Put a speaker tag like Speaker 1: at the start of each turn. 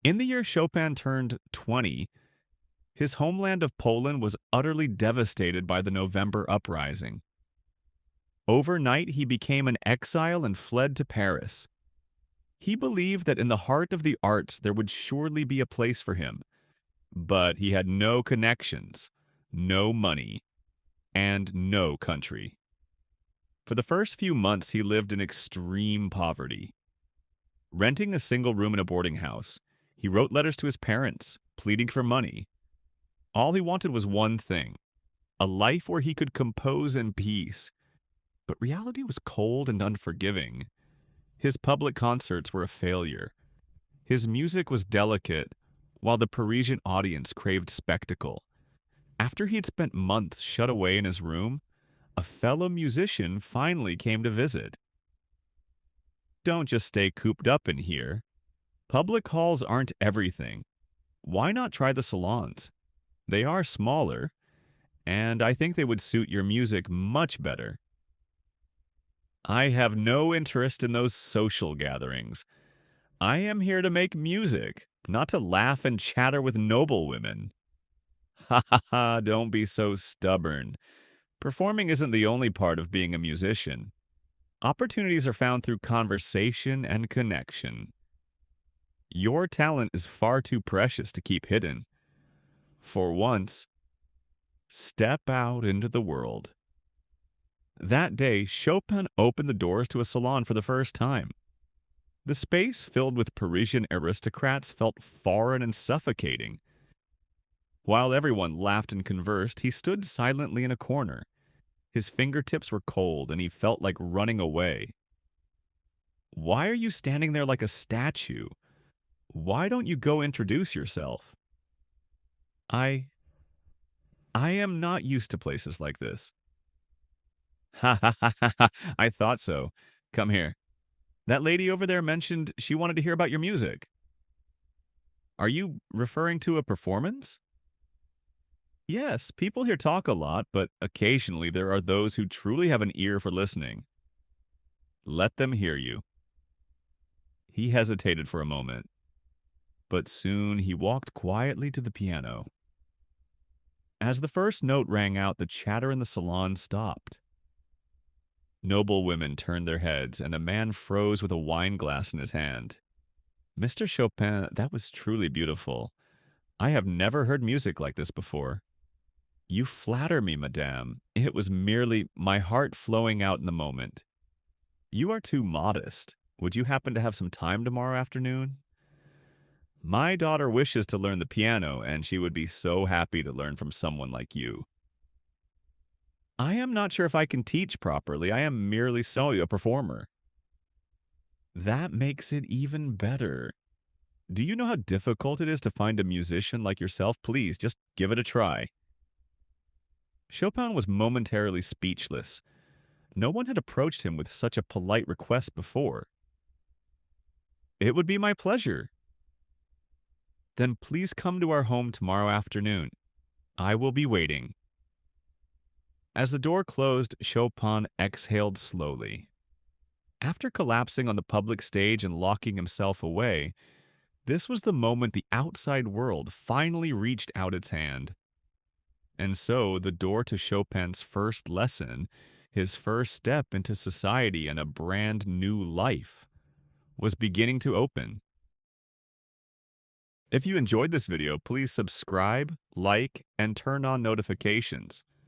Speaker 1: In the year Chopin turned 20, his homeland of Poland was utterly devastated by the November uprising. Overnight, he became an exile and fled to Paris. He believed that in the heart of the arts there would surely be a place for him, but he had no connections, no money, and no country. For the first few months, he lived in extreme poverty. Renting a single room in a boarding house, he wrote letters to his parents, pleading for money. All he wanted was one thing: a life where he could compose in peace. But reality was cold and unforgiving. His public concerts were a failure. His music was delicate, while the Parisian audience craved spectacle. After he had spent months shut away in his room, a fellow musician finally came to visit. Don't just stay cooped up in here. Public halls aren't everything. Why not try the salons? They are smaller, and I think they would suit your music much better. I have no interest in those social gatherings. I am here to make music, not to laugh and chatter with noblewomen. Ha ha ha, don't be so stubborn. Performing isn't the only part of being a musician. Opportunities are found through conversation and connection. Your talent is far too precious to keep hidden. For once, step out into the world. That day, Chopin opened the doors to a salon for the first time. The space filled with Parisian aristocrats felt foreign and suffocating. While everyone laughed and conversed, he stood silently in a corner. His fingertips were cold, and he felt like running away. Why are you standing there like a statue? Why don't you go introduce yourself? I am not used to places like this. Ha ha ha ha ha, I thought so. Come here. That lady over there mentioned she wanted to hear about your music. Are you referring to a performance? Yes, people here talk a lot, but occasionally there are those who truly have an ear for listening. Let them hear you. He hesitated for a moment, but soon he walked quietly to the piano. As the first note rang out, the chatter in the salon stopped. Noble women turned their heads, and a man froze with a wine glass in his hand. Mr. Chopin, that was truly beautiful. I have never heard music like this before. You flatter me, madame. It was merely my heart flowing out in the moment. You are too modest. Would you happen to have some time tomorrow afternoon? My daughter wishes to learn the piano, and she would be so happy to learn from someone like you. I am not sure if I can teach properly. I am merely solely a performer. That makes it even better. Do you know how difficult it is to find a musician like yourself? Please, just give it a try. Chopin was momentarily speechless. No one had approached him with such a polite request before. It would be my pleasure. Then please come to our home tomorrow afternoon. I will be waiting. As the door closed, Chopin exhaled slowly. After collapsing on the public stage and locking himself away, this was the moment the outside world finally reached out its hand. And so the door to Chopin's first lesson, his first step into society and a brand new life, was beginning to open. If you enjoyed this video, please subscribe, like, and turn on notifications.